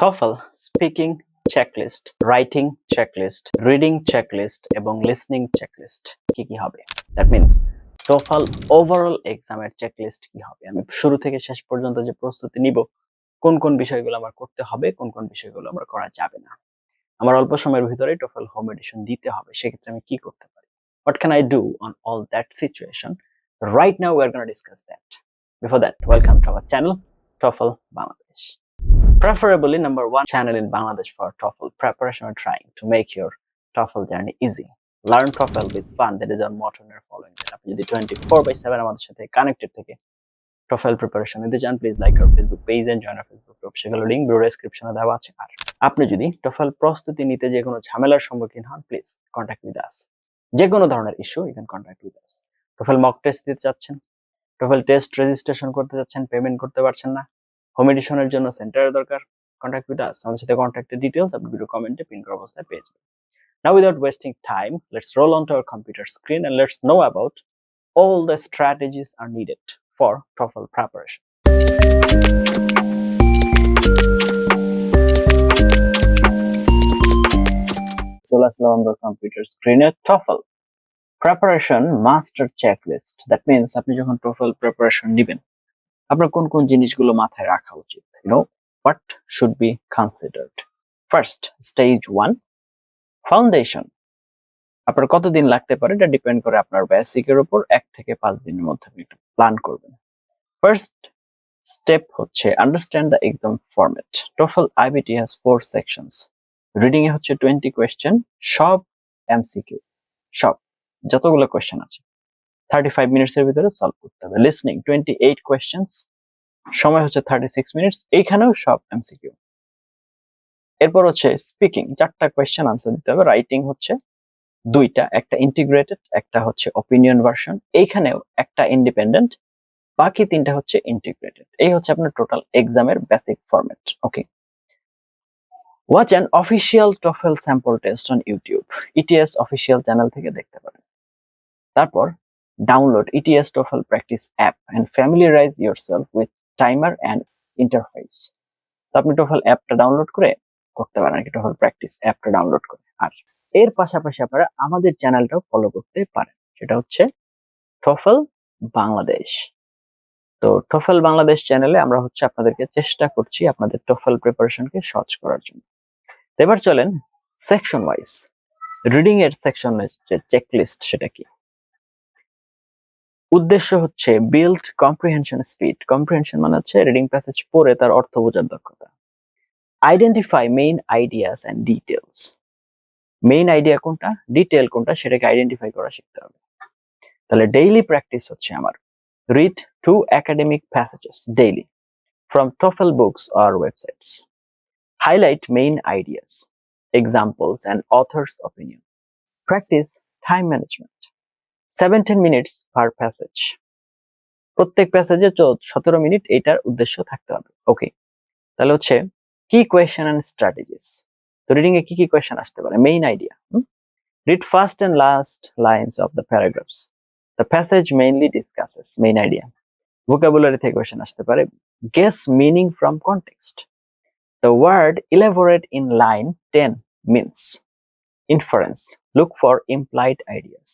TOEFL speaking checklist, writing checklist, reading checklist এবং listening checklist কি কি হবে? দ্যাট মিনস TOEFL ওভারঅল এক্সামের চেকলিস্ট কি হবে? আমি শুরু থেকে শেষ পর্যন্ত যে প্রস্তুতি নিব, কোন কোন বিষয়গুলো আমার করতে হবে, কোন কোন বিষয়গুলো আমার করা যাবে না, আমার অল্প সময়ের ভিতরে TOEFL হোম এডিশন দিতে হবে, সেক্ষেত্রে আমি কি করতে পারি? What can I do on all that situation? Right now we are going to discuss that. Before that, welcome to our channel, TOEFL Bangladesh. Preferably number one channel in Bangladesh for TOEFL preparation or trying to make your TOEFL journey easy. Learn TOEFL with fun. That is our motto in our following. আপনি যদি 24/7 আমাদের সাথে connected থেকে TOEFL preparation নিতে চান, please like our Facebook page and join our Facebook group, সেগুলো link video ডেসক্রিপশনে দেওয়া আছে। আর আপনি যদি TOEFL প্রস্তুতি নিতে যে কোনো ঝামেলার সম্মুখীন হন, প্লিজ কন্টাক্ট উইথ আস। যে কোনো ধরনের issue you can contact with us. TOEFL mock test দিতে চাচ্ছেন, TOEFL টেস্ট রেজিস্ট্রেশন করতে যাচ্ছেন, পেমেন্ট করতে পারছেন না, হোম এডিশনের জন্য সেন্টারের দরকার, কন্টাক্ট উইথ আস। আমাদের সাথে কন্টাক্টের ডিটেইলস আপনি ভিডিও কমেন্টে পিন করা অবস্থায় পেয়ে যাবেন। Now without wasting time, let's roll onto our computer screen and let's know about all the strategies are needed for TOEFL preparation. চলে আসলাম আমরা কম্পিউটার স্ক্রিনে। TOEFL preparation master checklist. That means আপনি যখন TOEFL preparation নেবেন, আপনার কোন কোন জিনিসগুলো মাথায় রাখা উচিত? What should be considered? First, stage 1, foundation. আপনার কতদিন লাগতে পারে এটা ডিপেন্ড করে আপনার বেসিকের উপর। 1 থেকে 5 দিনের মধ্যে আপনি একটা প্ল্যান করবেন। ফার্স্ট স্টেপ হচ্ছে understand the exam format. TOEFL IBT has 4 sections. Reading এ হচ্ছে 20 কোয়েশ্চেন, সব এমসিকিউ, সব যতগুলো কোয়েশ্চেন আছে 35 মিনিটস এর ভিতরে সলভ করতে হবে। লিসনিং 28 কোয়েশ্চেনস, সময় হচ্ছে 36 মিনিটস, এইখানেও সব এমসিকিউ। এরপর হচ্ছে স্পিকিং, 4টা কোয়েশ্চেন আনসার দিতে হবে। রাইটিং হচ্ছে 2টা, একটা ইন্টিগ্রেটেড, একটা হচ্ছে অপিনিয়ন ভার্সন, এইখানেও একটা ইন্ডিপেন্ডেন্ট, বাকি 3টা হচ্ছে ইন্টিগ্রেটেড। এই হচ্ছে আপনার টোটাল এক্সামের basic format. Okay, watch an official TOEFL sample test on YouTube, ETS official channel থেকে দেখতে পারেন। তারপর download ETS TOEFL practice app and familiarise yourself with timer and interface. তো আপনি TOEFL অ্যাপটা ডাউনলোড করে করতে পারেন, TOEFL প্র্যাকটিস অ্যাপটা ডাউনলোড করে। আর এর পাশাপাশি আপনারা আমাদের চ্যানেলটাও ফলো করতে পারেন, সেটা হচ্ছে TOEFL বাংলাদেশ। তো TOEFL বাংলাদেশ চ্যানেলে আমরা হচ্ছে আপনাদেরকে চেষ্টা করছি আপনাদের TOEFL প্রিপারেশনকে সহজ করার জন্য। এবার চলেন সেকশন ওয়াইজ। রিডিং এর সেকশনের যে চেকলিস্ট সেটা কি? উদ্দেশ্য হচ্ছে বিল্ড কম্প্রিহেনশন স্পিড। কম্প্রিহেনশন মানে হচ্ছে রিডিং প্যাসেজ পড়ে তার অর্থ বোঝার দক্ষতা। Identify main ideas and details. Main idea কোনটা, ডিটেইল কোনটা, সেটাকে আইডেন্টিফাই করা শিখতে হবে। তাহলে ডেইলি প্র্যাকটিস হচ্ছে আমার read 2 academic passages daily from TOEFL books or websites. Highlight main ideas, examples and author's opinion. Practice time management. 17 minutes per passage. প্রত্যেক প্যাসেজে 17 মিনিট, এটার উদ্দেশ্য থাকতে হবে। ওকে, তাহলে হচ্ছে কি কোয়েশ্চেন এন্ড স্ট্র্যাটেজিস। তো রিডিং এ কি কি কোয়েশ্চেন আসতে পারে? Main idea, read first and last lines of the paragraphs. The passage mainly discusses main idea. Vocabulary থেকে কোয়েশ্চেন আসতে পারে। Guess meaning from context. The word elaborate in line 10 means. Inference. Look for implied ideas.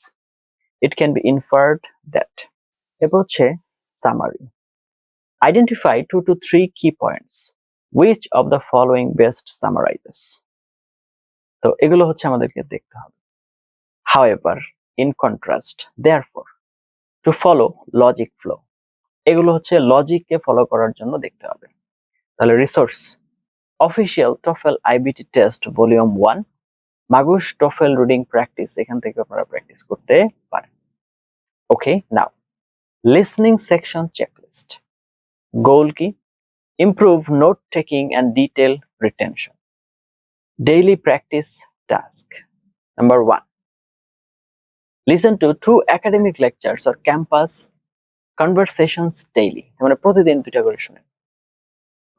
It can be inferred that. এরপর হচ্ছে summary. Identify 2 to 3 key points. Which of the following best summarizes? তো এগুলো হচ্ছে আমাদেরকে দেখতে হবে। However, in contrast, therefore, to follow logic flow. এগুলো হচ্ছে লজিককে ফলো করার জন্য দেখতে হবে। তাহলে resource, official TOEFL IBT test volume 1, Magoosh TOEFL reading practice, এখান থেকে আপনারা প্র্যাকটিস করতে পারেন। Okay, now listening section checklist. Goal কি? Improve note taking and detail retention. Daily practice task number 1, listen to 2 academic lectures or campus conversations daily, মানে প্রতিদিন 2টা করে শুনেন।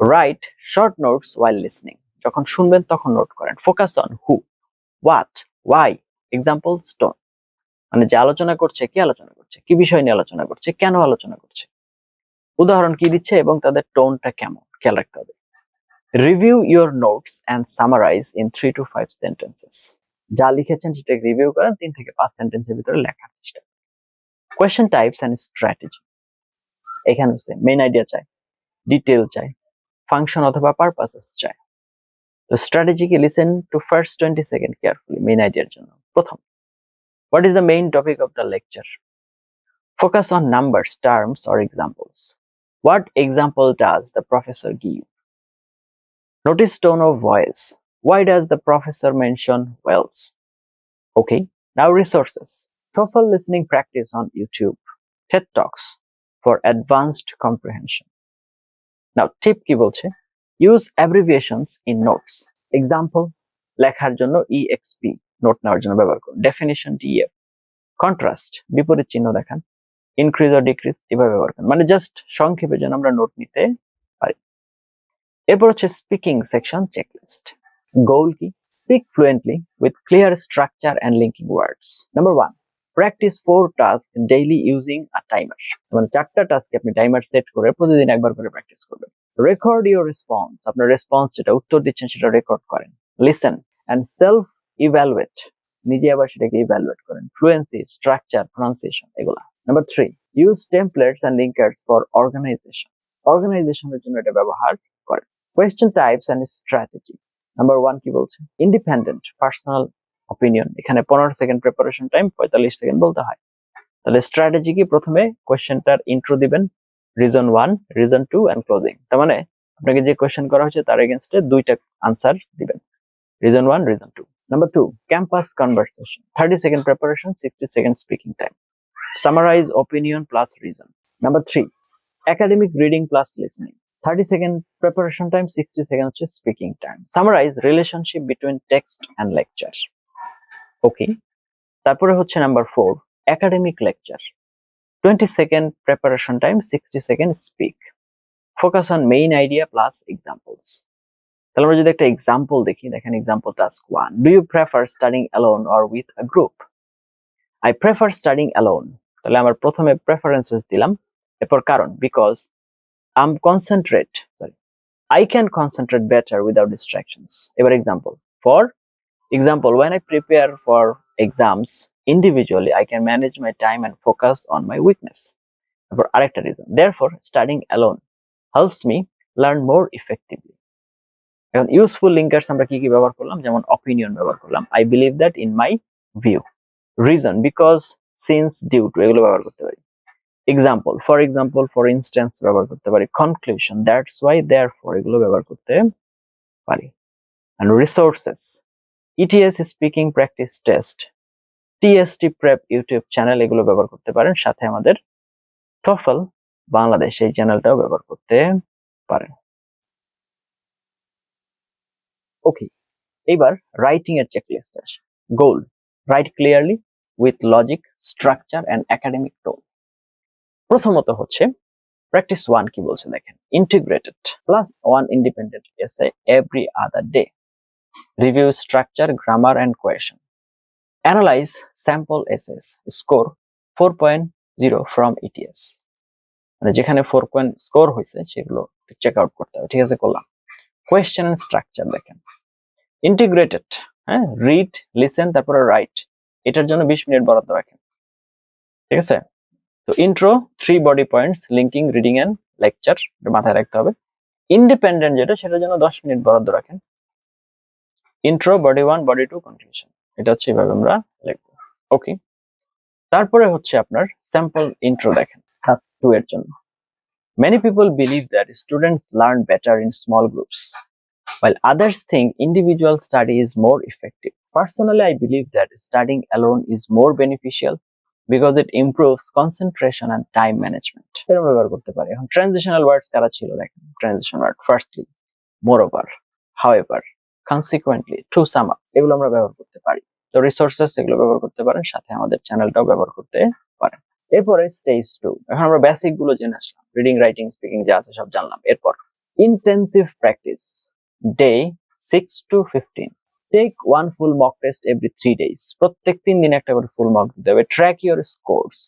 Write short notes while listening, যখন শুনবেন তখন নোট করেন। Focus on who, what, why, examples tone, মানে যে আলোচনা করছে, কি আলোচনা করছে, কি বিষয় নিয়ে আলোচনা করছে, কেন আলোচনা করছে, উদাহরণ কি দিচ্ছে এবং তাদের টোনটা কেমন, খেয়াল রাখতে হবে। Review your notes and summarise in 3 to 5 sentences. যা লিখেছেন সেটা রিভিউ করেন, 3 থেকে 5 সেন্টেন্সের ভিতরে লেখার চেষ্টা করেন। Question types and strategy. এখানে হচ্ছে মেইন আইডিয়া চাই, ডিটেল চাই, ফাংশন অথবা পারপাসেস চাই। তো স্ট্র্যাটেজিকে listen to first 20 second carefully main আইডিয়ার জন্য। প্রথম, what is the main topic of the lecture? Focus on numbers, terms or examples. What example does the professor give? Notice tone of voice. Why does the professor mention wells? Okay, now resources. TOEFL listening practice on YouTube. TED Talks for advanced comprehension. Now tip কি বলছে? Use abbreviations in notes. Example, লেখার জন্য EXP, note নেওয়ার জন্য ব্যবহার করুন। Definition DEF. Contrast, বিপরীত চিহ্ন দেখান। Increase or decrease, এভাবে ব্যবহার করুন। মানে জাস্ট সংক্ষেপে যেন আমরা নোট নিতে পারি। এরপর হচ্ছে স্পিকিং সেকশন চেকলিস্ট। গোল কি? Speak fluently with clear structure and linking words. Number 1, practice 4 task daily using a timer. মানে 4টা টাস্কে আপনি টাইমার সেট করে প্রতিদিন একবার করে প্র্যাকটিস করবেন। রেকর্ড ইউর রেসপন্স, আপনার রেসপন্স যেটা উত্তর দিচ্ছেন সেটা রেকর্ড করেন। লিসেন অ্যান্ড সেলফ ইভ্যালুয়েট, নিজে আবার সেটাকে ইভ্যালুয়েট করেন। ফ্লুয়েন্সি, স্ট্রাকচার, প্রনাউন্সিয়েশন এগুলা। Number 3, use templates and linkers for organisation. অর্গানাইজেশনের জন্য এটা ব্যবহার করেন। Question types and strategy. Number 1 কি বলছে? Independent personal opinion. এখানে 15 সেকেন্ড প্রিপারেশন টাইম, 45 সেকেন্ড বলতে হয়। তাহলে স্ট্র্যাটেজি কি? প্রথমে কোয়েশ্চেনটার ইন্ট্রো দিবেন, রিজন 1, রিজন 2 এন্ড ক্লোজিং। তার মানে আপনাকে যে কোয়েশ্চেন করা হচ্ছে তার এগেইনস্টে দুইটা আনসার দিবেন, reason 1, reason 2। Number 2, campus conversation. 30 second preparation, 60 second speaking time. Summarise opinion plus reason. Number 3, academic reading plus listening. 30 second preparation time, 60 second হচ্ছে speaking time. Summarise relationship between text and lecture. Okay, তারপরে হচ্ছে number 4, academic lecture. 20 second preparation time, 60 second speak. Focus on main idea plus examples. তাহলে আমরা যদি একটা example দেখি, দেখেন example task 1, do you prefer studying alone or with a group? I prefer studying alone. তাহলে আমার প্রথমে প্রেফারেন্সেস দিলাম, এরপর কারণ, because I'm concentrate, sorry, I can concentrate better without distractions. এবার example. For example, when I prepare for exams individually, I can manage my time and focus on my weakness. এবার আরেকটা reason. Therefore, studying alone helps me learn more effectively. এখন useful linkers আমরা কি কি ব্যবহার করলাম? যেমন opinion ব্যবহার করলাম, I believe that in my view. Reason, because, since, due to, এগুলো ব্যবহার করতে পারি। এক্সাম্পল, ফর ইনস্ট্যান্স ব্যবহার করতে পারি। কনক্লুশন, দ্যাটস ওয়াই, দেয়ারফর এগুলো ব্যবহার করতে পারি। And resources, ETS speaking practice test, TST prep YouTube channel এগুলো ব্যবহার করতে পারেন। সাথে আমাদের টফল বাংলাদেশ এই চ্যানেলটাও ব্যবহার করতে পারেন। ওকে, এবার রাইটিং এর চেকলিস্ট আসে। Goal, write clearly with logic, structure and academic tone. প্রথমত হচ্ছে প্র্যাকটিস 1 কি বলছে দেখেন, integrated plus 1 independent essay every other day. Review structure, grammar and cohesion. Analyse sample essays, score 4.0 from ETS. মানে যেখানে 4 পয়েন্ট স্কোর হয়েছে সেগুলো চেক আউট করতে হবে। ঠিক আছে, করলাম। কোয়েশ্চেন এন্ড স্ট্রাকচার দেখেন, ইন্টিগ্রেটেড, হ্যাঁ, রিড, লিসেন, তারপরে রাইট। এটার জন্য 20 মিনিট বরাদ্দ রাখেন। ঠিক আছে, তো intro, 3 body points, linking, reading and lecture, মাথায় রাখতে হবে। ইন্ডিপেন্ডেন্ট যেটা, সেটার জন্য 10 মিনিট বরাদ্দ রাখেন। Intro, body 1, body 2, conclusion. এটা হচ্ছে এভাবে আমরা লিখবো। ওকে, তারপরে হচ্ছে আপনার স্যাম্পল ইন্ট্রো দেখেন টাস্ক 2 এর জন্য। Many people believe that students learn better in small groups, while others think individual study is more effective. Personally, I believe that studying alone is more beneficial because it improves concentration and time management. এরকম ব্যবহার করতে পারি। এখন transitional ওয়ার্ডস কারা ছিল দেখেন। Transition word, firstly, moreover, however, consequently, to sum up, এগুলো আমরা ব্যবহার করতে পারি। তো রিসোর্সেস এগুলো ব্যবহার করতে পারেন, সাথে আমাদের চ্যানেলটাও ব্যবহার করতে পারেন। এরপরে স্টেজ 2, এখন আমরা বেসিক গুলো জেনে আসলাম, রিডিং, রাইটিং, স্পিকিং যা আছে সব জানলাম। এরপর intensive practice, day 6 to 15। Take 1 full mock test every 3 days। প্রত্যেক 3 দিন একটা করে ফুল মক দিতে হবে। Track your scores,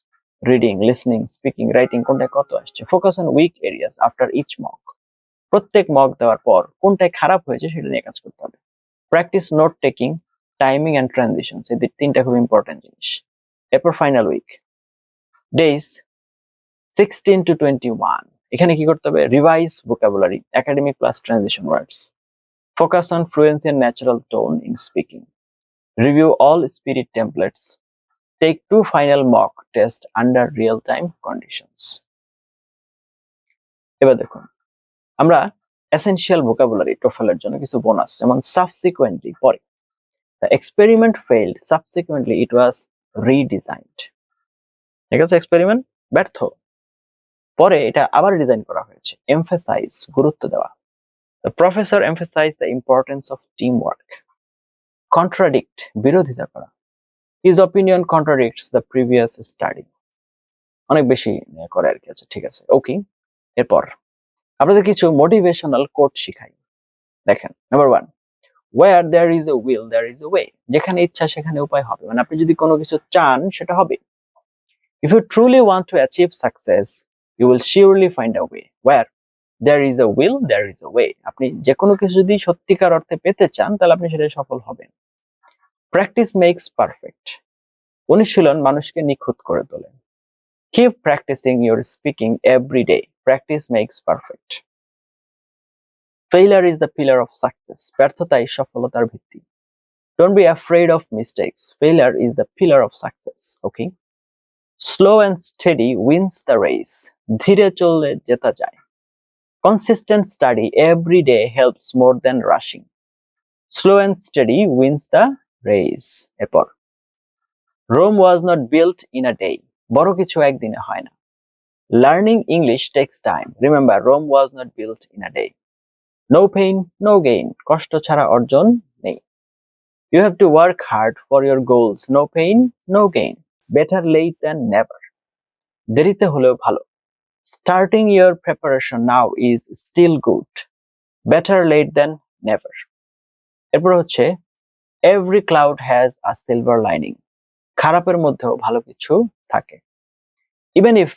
reading, listening, speaking, writing কোনটা কত আসছে। Focus on weak areas after each mock. প্রত্যেক মক দেওয়ার পর কোনটায় খারাপ হয়েছে সেটা নিয়ে কাজ করতে হবে। Practice note taking, timing and transitions, এই তিনটা খুব ইম্পর্টেন্ট জিনিস। এরপর ফাইনাল উইক, ডেজ 16 to 21, এখানে কি করতে হবে? Revise vocabulary, academic plus transition words, focus on fluency and natural tone in speaking, review all spirit templates, take 2 final mock test under real time conditions. এবার দেখুন, আমরা essential vocabulary টোফেলের জন্য কিছু bonus, যেমন সাবসিকুয়েন্টলি, পরে the experiment failed, subsequently it was redesigned, ঠিক আছে? Experiment ব্যর্থ, পরে এটা আবার ডিজাইন করা হয়েছে। এমফাসাইজ, গুরুত্ব দেওয়া, the professor emphasized the importance of teamwork. Contradict, বিরোধিতা করা, his opinion contradicts the previous study, অনেক বেশি করে আর কি। আছে, ঠিক আছে, ওকে। এরপর আপনাদের কিছু মোটিভেশনাল কোট শিখাই। দেখেন, number 1, where there is a will there is a way, যেখানে ইচ্ছা সেখানে উপায় হবে, মানে আপনি যদি কোনো কিছু চান সেটা হবে। If you truly want to achieve success, you will surely find a way. Where there is a will there is a way, আপনি যে কোনো কিছু যদি সত্যিকার অর্থে পেতে চান তাহলে আপনি সেটাই সফল হবেন। Practice makes perfect, অনুশীলন মানুষকে নিখুঁত করে তোলে। Keep practicing your speaking every day, practice makes perfect. Failure is the pillar of success, ব্যর্থতাই সফলতার ভিত্তি। Don't be afraid of mistakes, failure is the pillar of success. Okay, slow and steady wins the race, ধীরে চললে জেতা যায়। Consistent study every day helps more than rushing, slow and steady wins the race. এরপর, Rome was not built in a day, বড় কিছু একদিনে হয় না। Learning English takes time, remember Rome was not built in a day. No pain no gain, কষ্ট ছাড়া অর্জন নেই। You have to work hard for your goals, no pain no gain, better late than never, দেরিতে হলেও ভালো। Starting your preparation now is still good, better late than never. এরপর হচ্ছে, every cloud has a silver lining, খারাপের মধ্যেও ভালো কিছু থাকে। Even if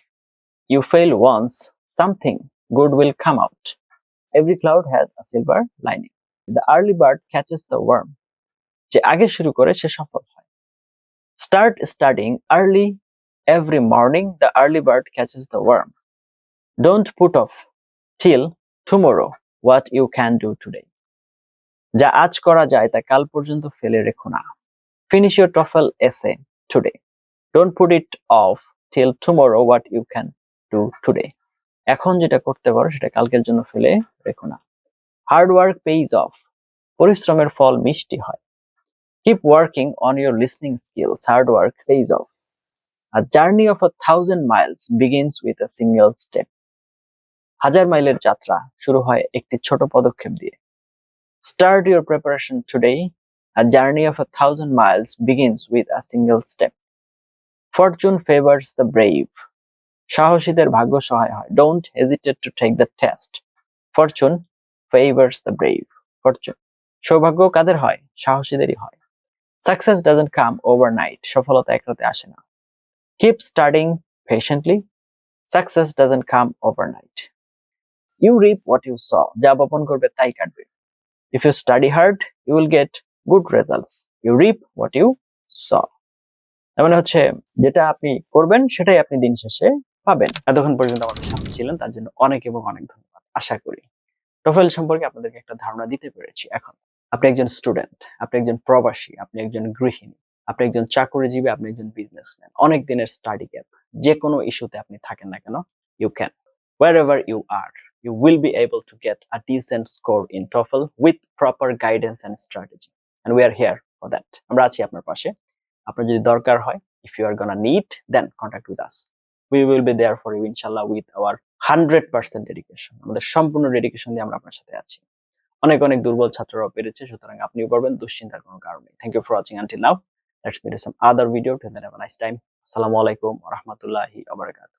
you fail once, something good will come out, every cloud has a silver lining. The early bird catches the worm, যে আগে শুরু করে সে সফল হয়। Start studying early every morning, the early bird catches the worm. Don't put off till tomorrow what you can do today, যা আজ করা যায় তা কাল পর্যন্ত ফেলে রেখো না। Finish your TOEFL essay today, don't put it off till tomorrow what you can do today, এখন যেটা করতে পারো সেটা কালকের জন্য ফেলে রেখো না। Hard work pays off, পরিশ্রমের ফল মিষ্টি হয়। Keep working on your listening skills, hard work pays off. A journey of 1,000 miles begins with a single step, 1000 মাইলের যাত্রা শুরু হয় একটি ছোট পদক্ষেপ দিয়ে। Start your preparation today, a journey of 1,000 miles begins with a single step. Fortune favors the brave, সাহসীদের ভাগ্য সহায় হয়। Don't hesitate to take the test, fortune favors the brave. Fortune, সৌভাগ্য কাদের হয়? সাহসীদেরই হয়। Success doesn't come overnight, সফলতা একরাতে আসে না। Keep studying patiently, success doesn't come overnight. You reap what you sow, যা বপন করবে তাই কাটবে। If you study hard, you will get good results, you reap what you sow. মানে হচ্ছে, যেটা আপনি করবেন সেটাই আপনি দিন শেষে পাবেন। এতক্ষণ পর্যন্ত আমাদের সাথে ছিলেন তার জন্য অনেক এবং অনেক ধন্যবাদ। আশা করি টোফেল সম্পর্কে আপনাদেরকে একটা ধারণা দিতে পেরেছি। এখন আপনি একজন স্টুডেন্ট, আপনি একজন প্রবাসী, আপনি একজন গৃহিণী, আপনি একজন চাকরিজীবী, আপনি একজন বিজনেসম্যান, অনেক দিনের স্টাডি গ্যাপ, যে কোনো ইস্যুতে আপনি থাকেন না কেন, you can, wherever you are, you will be able to get a decent score in TOEFL with proper guidance and strategy, and we are here for that. আমরা আছি আপনার পাশে। আপনার যদি দরকার হয়, if you are gonna need, then contact with us. We will be there for you inshallah with our 100% dedication. আমাদের সম্পূর্ণ ডেডিকেশন দিয়ে আমরা আপনার সাথে আছি। অনেক অনেক দুর্বল ছাত্ররাও পেরেছে, সুতরাং আপনিও পারবেন, দুশ্চিন্তার কোনো কারণ নেই। Thank you for watching until now. Let's meet in some other video. Till then, have a nice time. Assalamu alaikum wa rahmatullahi wa barakatuh.